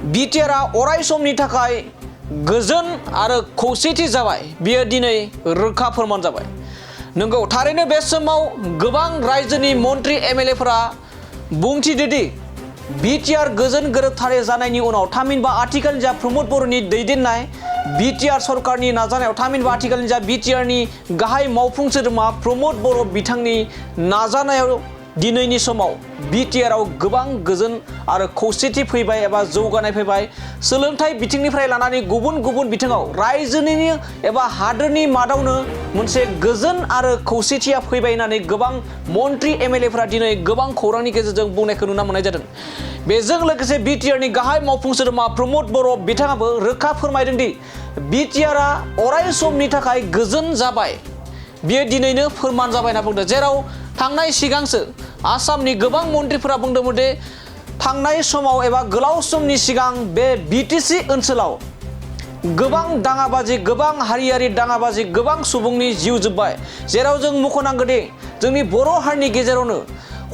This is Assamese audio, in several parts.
बिटिआरआ अराय समनि थाखाय गोजोन आरो खौसेथि जाबाय बियो दिनै रोखा फोरमान जाबाय। नंगौ थारैनो बे समाव गोबां रायजोनि मन्त्रि एमएलएफोरा बुंथिदोदि बिटिआर गोजोन गोरोबथारै जानायनि उनाव थामहिनबा आथिखालनि जा प्रमद बर'नि दैदेननाय बिटिआर सरकारनि नाजानायाव थामहिनबा आथिखालनि जा बिटिआरनि गाहाय मावफुं सोद्रोमा प्रमद बर' बिथांनि नाजानायाव दिनैनि समाव बिटिआरआव गोबां गोजोन आरो खौसेथि फैबाय एबा जौगानाय फैबाय। सोलोंथाइ बिथिंनिफ्राय लानानै गुबुन गुबुन बिथिङाव रायजोनि एबा हादोरनि मादावनो मोनसे गोजोन आरो खौसेथिया फैबाय होननानै गोबां मन्त्रि एमएलएफोरा दिनै गोबां खौरांनि गेजेरजों बुंनायखौ नुनो मोननाय जादों। बेजों लोगोसे बिटिआरनि गाहाय मावफुं सोद्रोमा प्रमद बर' बिथाङाबो रोखा फोरमायदों दि बिटिआरआ अराय समनि थाखाय गोजोन जाबाय बियो दिनैनो फोरमान जाबाय होनना बुंदों। जेराव थांनाय सिगांसो आसामनि गोबां मन्त्रिफोरा बुंदोंमोन दि थांनाय समाव एबा गोलाव समनि सिगां बे बिटिसि ओनसोलाव गोबां दाङाबाजि गोबां हारियारि दाङाबाजि गोबां सुबुंनि जिउ जोब्बाय। जेराव जों मख'नांगोनदि जोंनि बर' हारिनि गेजेरावनो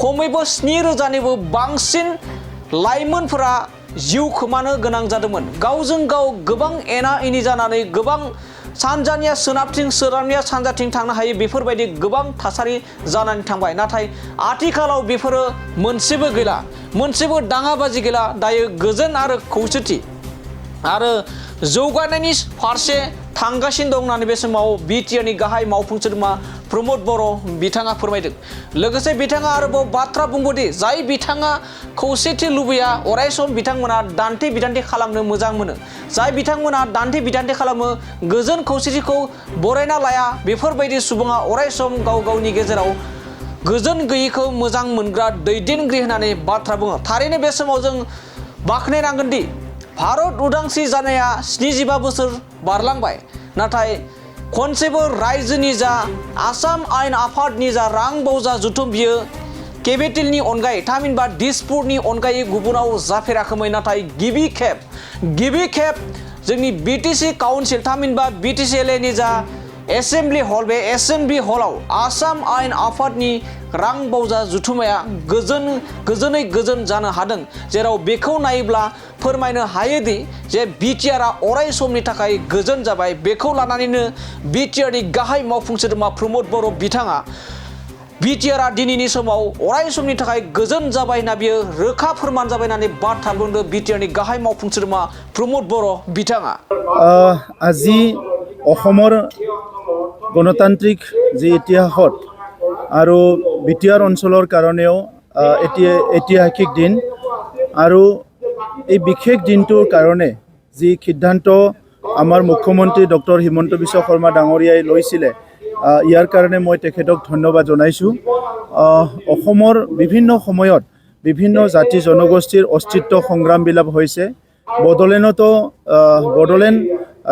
खमैबो 7,000निबो बांसिन लाइमोनफोरा जिउ खोमानो गोनां जादोंमोन। गावजों गाव गोबां एना एनि जानानै गोबां सानजानिया सोनाबथिं सोनाबनिया सानजाथिं थांनो हायो बेफोरबायदि गोबां थासारि जानानै थांबाय। नाथाय आथिखालाव बेफोरो मोनसेबो गैला, मोनसेबो दाङाबाजि गैला। दायो गोजोन आरो खौसेथि आरो जौगानायनि फारसे थांगासिनो दं होननानै बे समाव बिटिआरनि गाहाय मावफुं सोद्रोमा प्रमद बर' बिथाङा फोरमायदों। लोगोसे बिथाङा आरोबाव बाथ्रा बुंबोदि जाय बिथाङा खौसेथि लुबैया अराय सम बिथांमोना दान्थे बिदान्थे खालामनो मोजां मोनो। जाय बिथांमोना दान्थे बिदान्थे खालामो गोजोन खौसेथिखौ बरायना लाया बेफोरबायदि सुबुङा अराय सम गाव गावनि गेजेराव गोजोन गैयैखौ मोजां मोनग्रा दैदेनगिरि होननानै बाथ्रा बुङो। थारैनो बे समाव जों बाख्नायनांगोन दि भारत उदांस्रि जानाया 75 बोसोर बारलांबाय, नाथाय खनसेबो रायजोनि जा आसाम आयेन आफादनि जा रां बावजा जुथुम बियो केपिटेलनि अनगायै थामहिनबा दिसपुरनि अनगायै गुबुनाव जाफेराखैमोन। नाथाय गिबि खेब जोंनि बिटिसि काउन्सिल थामहिनबा बिटिसिएलएनि जा एसेम्बलि हल बे एसेम्बलि हलाव आसाम आयेन आफादनि रां बावजा जुथुमाया गोजोनै गोजोन जानो हादों। जेराव बेखौ नायोब्ला फोरमायनो हायोदि जे बिटिआरआ अराय समनि थाखाय गोजोन जाबाय। बेखौ लानानैनो बिटिआरनि गाहाय मावफुं सोद्रोमा प्रमद बर' बिथाङा बिटिआरआ दिनैनि समाव अराय समनि थाखाय गोजोन जाबाय होनना बियो रोखा फोरमान जाबाय होननानै बाथ्रा बुंदों बिटिआरनि गाहाय मावफुं सोद्रोमा प्रमद बर' बिथाङा। আজি অসমৰ গণতান্ত্ৰিক যি ইতিহাসত আৰু বিটিআৰ অঞ্চলৰ কাৰণেও ঐতিহাসিক দিন আৰু এই বিশেষ দিনটোৰ কাৰণে যি সিদ্ধান্ত আমাৰ মুখ্যমন্ত্ৰী ডক্টৰ হিমন্ত বিশ্ব শৰ্মা ডাঙৰীয়াই লৈছিলে ইয়াৰ কাৰণে মই তেখেতক ধন্যবাদ জনাইছোঁ। অসমৰ বিভিন্ন সময়ত বিভিন্ন জাতি জনগোষ্ঠীৰ অস্তিত্ব সংগ্ৰামবিলাক হৈছে। বড়োলেণ্ড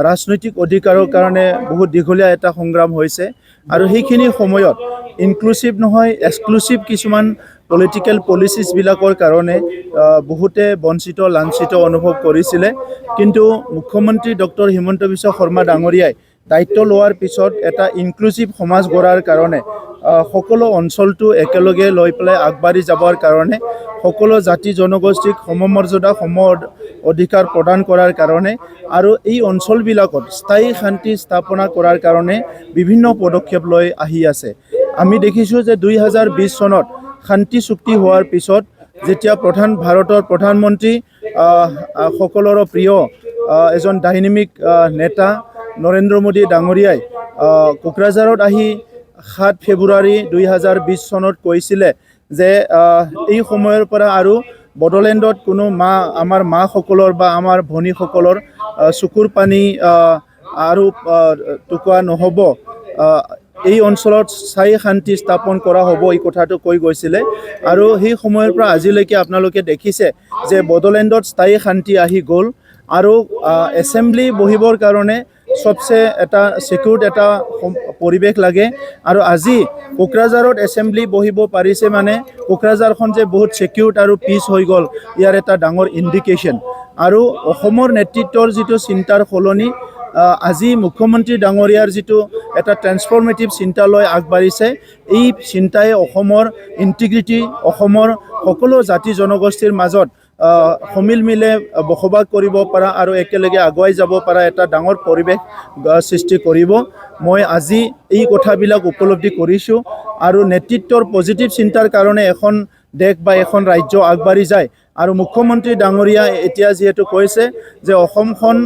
ৰাজনৈতিক অধিকাৰৰ কাৰণে বহুত দীঘলীয়া এটা সংগ্ৰাম হৈছে আৰু সেইখিনি সময়ত ইনক্লুচিভ নহয় এক্সক্লুচিভ কিছুমান পলিটিকেল পলিচিছবিলাকৰ কাৰণে বহুতে বঞ্চিত লাঞ্ছিত অনুভৱ কৰিছিলে। কিন্তু মুখ্যমন্ত্ৰী ডক্টৰ হিমন্ত বিশ্ব শৰ্মা ডাঙৰীয়াই দায়িত্ব লোৱাৰ পিছত এটা ইনক্লুচিভ সমাজ গঢ়াৰ কাৰণে সকলো অঞ্চলটো একেলগে লৈ পেলাই আগবাঢ়ি যাবৰ কাৰণে সকলো জাতি জনগোষ্ঠীক সমমৰ্যাদা সম অধিকাৰ প্ৰদান কৰাৰ কাৰণে আৰু এই অঞ্চলবিলাকত স্থায়ী শান্তি স্থাপনা কৰাৰ কাৰণে বিভিন্ন পদক্ষেপ লৈ আহি আছে। আমি দেখিছোঁ যে 2020 চনত শান্তি চুক্তি হোৱাৰ পিছত যেতিয়া ভাৰতৰ প্ৰধানমন্ত্ৰী সকলোৰে প্ৰিয় এজন ডাইনামিক নেতা নৰেন্দ্ৰ মোদী ডাঙৰীয়াই কোকৰাঝাৰত আহি 7 ফেব্ৰুৱাৰী 2020 চনত কৈছিলে যে এই সময়ৰ পৰা আৰু বড়োলেণ্ডত কোনো আমাৰ মাসকলৰ বা আমাৰ ভনীসকলৰ চকুৰ পানী আৰু টুকুৰা নহ'ব, এই অঞ্চলত স্থায়ী শান্তি স্থাপন কৰা হ'ব এই কথাটো কৈ গৈছিলে। আৰু সেই সময়ৰ পৰা আজিলৈকে আপোনালোকে দেখিছে যে বড়োলেণ্ডত স্থায়ী শান্তি আহি গ'ল আৰু এছেম্বলি বহিবৰ কাৰণে সবচে এটা সিকিউৰ্ড এটা পৰিৱেশ লাগে। আৰু আজি কোকৰাঝাৰত এছেম্বলি বহিব পাৰিছে মানে কোকৰাঝাৰখন যে বহুত সিকিউৰ্ড আৰু পিচ হৈ গ'ল ইয়াৰ এটা ডাঙৰ ইণ্ডিকেশ্যন। আৰু অসমৰ নেতৃত্বৰ যিটো চিন্তাৰ সলনি আজি মুখ্যমন্ত্ৰী ডাঙৰীয়াৰ যিটো এটা ট্ৰেন্সফৰ্মেটিভ চিন্তা লৈ আগবাঢ়িছে এই চিন্তাই অসমৰ ইণ্টিগ্ৰিটি অসমৰ সকলো জাতি জনগোষ্ঠীৰ মাজত সমিল মিলে বসবাস কৰিব পৰা আৰু একেলগে আগুৱাই যাব পৰা এটা ডাঙৰ পৰিৱেশ সৃষ্টি কৰিব। মই আজি এই কথাবিলাক উপলব্ধি কৰিছোঁ আৰু নেতৃত্বৰ পজিটিভ চিন্তাৰ কাৰণে এখন দেশ বা এখন ৰাজ্য আগবাঢ়ি যায়। আৰু মুখ্যমন্ত্ৰী ডাঙৰীয়া এতিয়া যিহেতু কৈছে যে অসমখন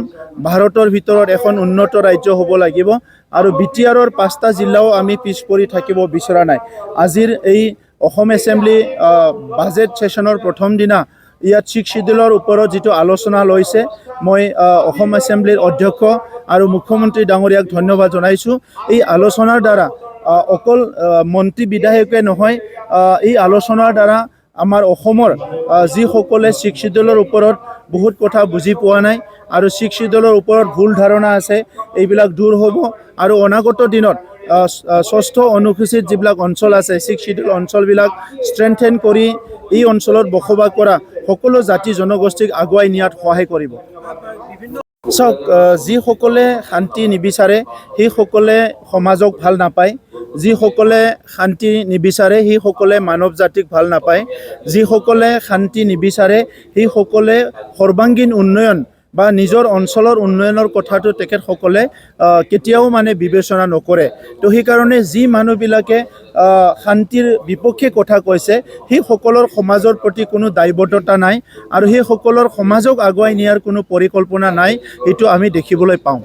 ভাৰতৰ ভিতৰত এখন উন্নত ৰাজ্য হ'ব লাগিব আৰু বিটিআৰৰ 5টা জিলাও আমি পিছ পৰি থাকিব বিচৰা নাই। আজিৰ এই অসম এছেম্বলি বাজেট ছেশ্যনৰ প্ৰথম দিনা ইয়াত 6 শিডিউলৰ ওপৰত যিটো আলোচনা লৈছে, মই অসম এছেম্বলিৰ অধ্যক্ষ আৰু মুখ্যমন্ত্ৰী ডাঙৰীয়াক ধন্যবাদ জনাইছোঁ। এই আলোচনাৰ দ্বাৰা অকল মন্ত্ৰী বিধায়কে নহয়, এই আলোচনাৰ দ্বাৰা আমাৰ অসমৰ যিসকলে 6 শিডিউলৰ ওপৰত বহুত কথা বুজি পোৱা নাই আৰু 6 শিডিউলৰ ওপৰত ভুল ধাৰণা আছে, এইবিলাক দূৰ হ'ব আৰু অনাগত দিনত 6ষ্ঠ অনুসূচিত যিবিলাক অঞ্চল আছে, 6 শিডিউল অঞ্চলবিলাক ষ্ট্ৰেংথেন কৰি এই অঞ্চলত বসবাস কৰা সকলো জাতি জনগোষ্ঠীক আগুৱাই নিয়াত সহায় কৰিব। চাওক, যিসকলে শান্তি নিবিচাৰে সেইসকলে সমাজক ভাল নাপায়, যিসকলে শান্তি নিবিচাৰে সেইসকলে মানৱ জাতিক ভাল নাপায়, যিসকলে শান্তি নিবিচাৰে সেইসকলে সৰ্বাংগীন উন্নয়ন বা নিজৰ অঞ্চলৰ উন্নয়নৰ কথাটো তেখেতসকলে কেতিয়াও মানে বিবেচনা নকৰে। তো সেইকাৰণে যি মানুহবিলাকে শান্তিৰ বিপক্ষে কথা কৈছে সেইসকলৰ সমাজৰ প্ৰতি কোনো দায়বদ্ধতা নাই আৰু সেইসকলৰ সমাজক আগুৱাই নিয়াৰ কোনো পৰিকল্পনা নাই, এইটো আমি দেখিবলৈ পাওঁ।